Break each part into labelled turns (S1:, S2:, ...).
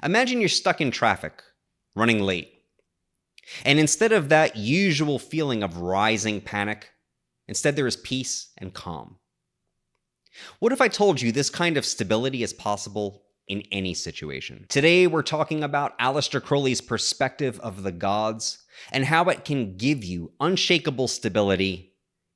S1: Imagine you're stuck in traffic, running late. And instead of that usual feeling of rising panic, instead there is peace and calm. What if I told you this kind of stability is possible in any situation? Today we're talking about Aleister Crowley's perspective of the gods and how it can give you unshakable stability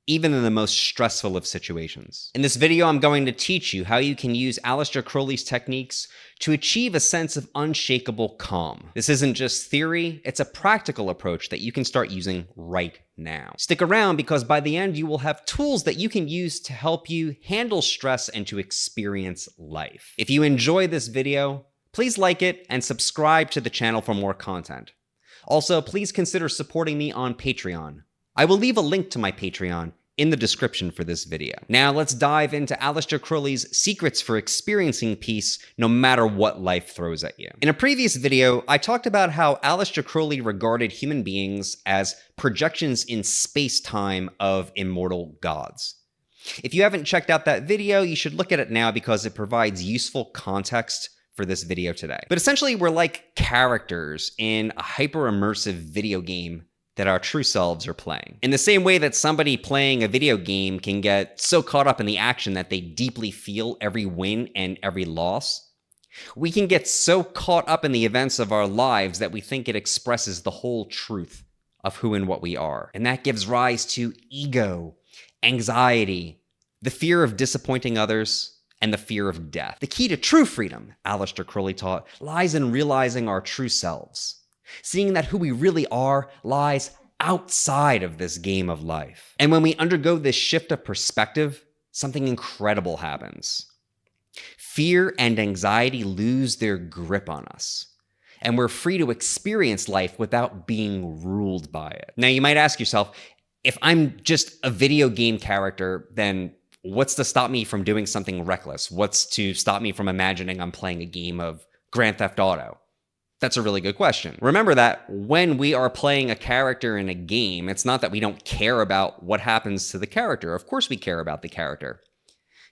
S1: even in the most stressful of situations. In this video, I'm going to teach you how you can use Aleister Crowley's techniques to achieve a sense of unshakable calm. This isn't just theory, it's a practical approach that you can start using right now. Stick around because by the end, you will have tools that you can use to help you handle stress and to experience life. If you enjoy this video, please like it and subscribe to the channel for more content. Also, please consider supporting me on Patreon. I will leave a link to my Patreon in the description for this video. Now let's dive into Aleister Crowley's secrets for experiencing peace no matter what life throws at you. In a previous video, I talked about how Aleister Crowley regarded human beings as projections in space-time of immortal gods. If you haven't checked out that video, you should look at it now because it provides useful context for this video today. But essentially, we're like characters in a hyper-immersive video game that our true selves are playing. In the same way that somebody playing a video game can get so caught up in the action that they deeply feel every win and every loss, we can get so caught up in the events of our lives that we think it expresses the whole truth of who and what we are. And that gives rise to ego, anxiety, the fear of disappointing others, and the fear of death. The key to true freedom, Aleister Crowley taught, lies in realizing our true selves. Seeing that who we really are lies outside of this game of life. And when we undergo this shift of perspective, something incredible happens. Fear and anxiety lose their grip on us, and we're free to experience life without being ruled by it. Now, you might ask yourself, if I'm just a video game character, then what's to stop me from doing something reckless? What's to stop me from imagining I'm playing a game of Grand Theft Auto? That's a really good question. Remember that when we are playing a character in a game, it's not that we don't care about what happens to the character. Of course we care about the character.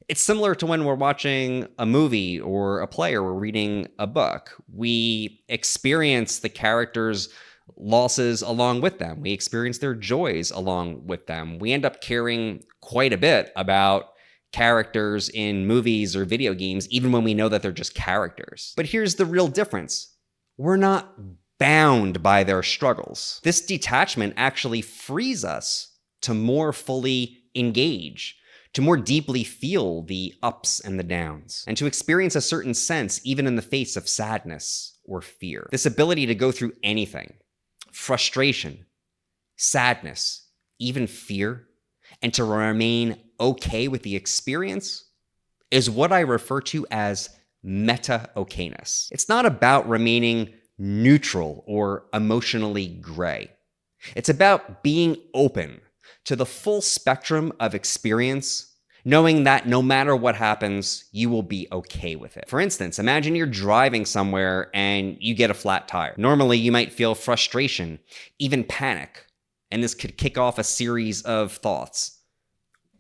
S1: It's similar to when we're watching a movie or a play or we're reading a book. We experience the characters' losses along with them. We experience their joys along with them. We end up caring quite a bit about characters in movies or video games, even when we know that they're just characters. But here's the real difference. We're not bound by their struggles. This detachment actually frees us to more fully engage, to more deeply feel the ups and the downs, and to experience a certain sense even in the face of sadness or fear. This ability to go through anything, frustration, sadness, even fear, and to remain okay with the experience is what I refer to as meta-okayness. It's not about remaining neutral or emotionally gray. It's about being open to the full spectrum of experience, knowing that no matter what happens, you will be okay with it. For instance, imagine you're driving somewhere and you get a flat tire. Normally, you might feel frustration, even panic, and this could kick off a series of thoughts.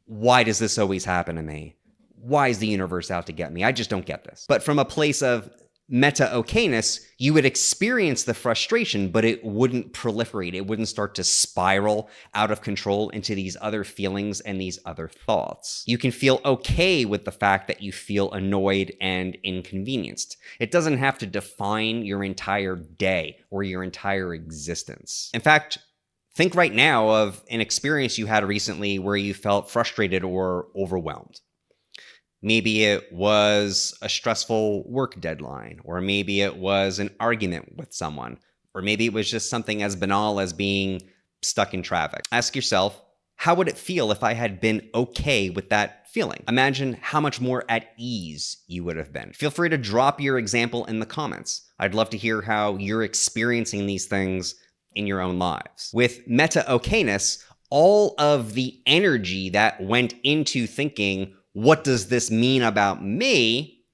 S1: Why does this always happen to me? Why is the universe out to get me? I just don't get this. But from a place of meta-okayness, you would experience the frustration, but it wouldn't proliferate. It wouldn't start to spiral out of control into these other feelings and these other thoughts. You can feel okay with the fact that you feel annoyed and inconvenienced. It doesn't have to define your entire day or your entire existence. In fact, think right now of an experience you had recently where you felt frustrated or overwhelmed. Maybe it was a stressful work deadline, or maybe it was an argument with someone, or maybe it was just something as banal as being stuck in traffic. Ask yourself, how would it feel if I had been okay with that feeling? Imagine how much more at ease you would have been. Feel free to drop your example in the comments. I'd love to hear how you're experiencing these things in your own lives. With meta-okayness, all of the energy that went into thinking, what does this mean about me,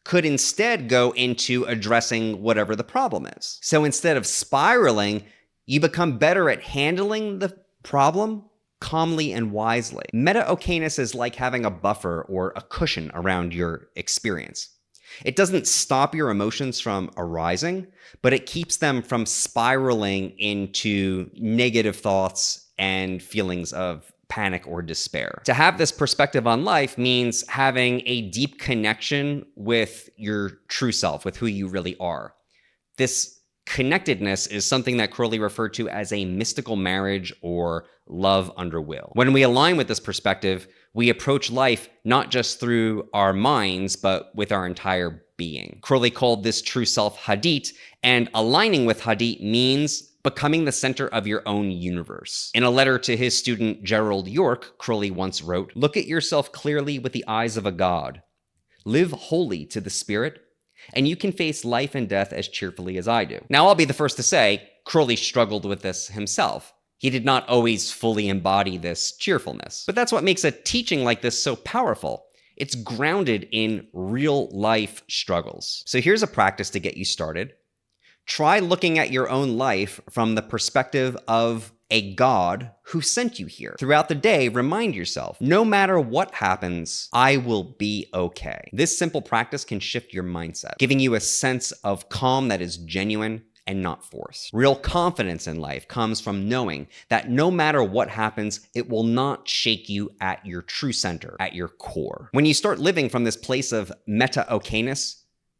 S1: could instead go into addressing whatever the problem is. So instead of spiraling, you become better at handling the problem calmly and wisely. Meta-okayness is like having a buffer or a cushion around your experience. It doesn't stop your emotions from arising, but it keeps them from spiraling into negative thoughts and feelings of panic or despair. To have this perspective on life means having a deep connection with your true self, with who you really are. This connectedness is something that Crowley referred to as a mystical marriage or love under will. When we align with this perspective, we approach life not just through our minds, but with our entire being. Crowley called this true self Hadit, and aligning with Hadit means becoming the center of your own universe. In a letter to his student Gerald York, Crowley once wrote, "Look at yourself clearly with the eyes of a god. Live wholly to the spirit, and you can face life and death as cheerfully as I do." Now, I'll be the first to say, Crowley struggled with this himself. He did not always fully embody this cheerfulness. But that's what makes a teaching like this so powerful. It's grounded in real life struggles. So here's a practice to get you started. Try looking at your own life from the perspective of a God who sent you here. Throughout the day, remind yourself, no matter what happens, I will be okay. This simple practice can shift your mindset, giving you a sense of calm that is genuine and not forced. Real confidence in life comes from knowing that no matter what happens, it will not shake you at your true center, at your core. When you start living from this place of meta-okayness,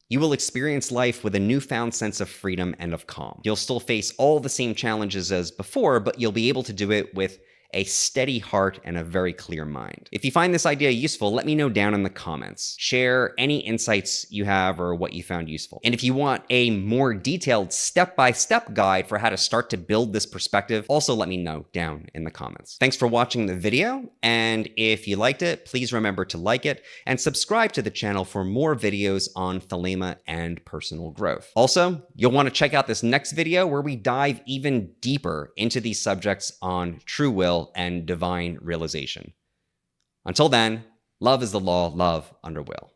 S1: you will experience life with a newfound sense of freedom and of calm. You'll still face all the same challenges as before, but you'll be able to do it with a steady heart and a very clear mind. If you find this idea useful, let me know down in the comments. Share any insights you have or what you found useful. And if you want a more detailed step-by-step guide for how to start to build this perspective, also let me know down in the comments. Thanks for watching the video, and if you liked it, please remember to like it and subscribe to the channel for more videos on Thelema and personal growth. Also, you'll want to check out this next video where we dive even deeper into these subjects on true will and divine realization. Until then, love is the law, love under will.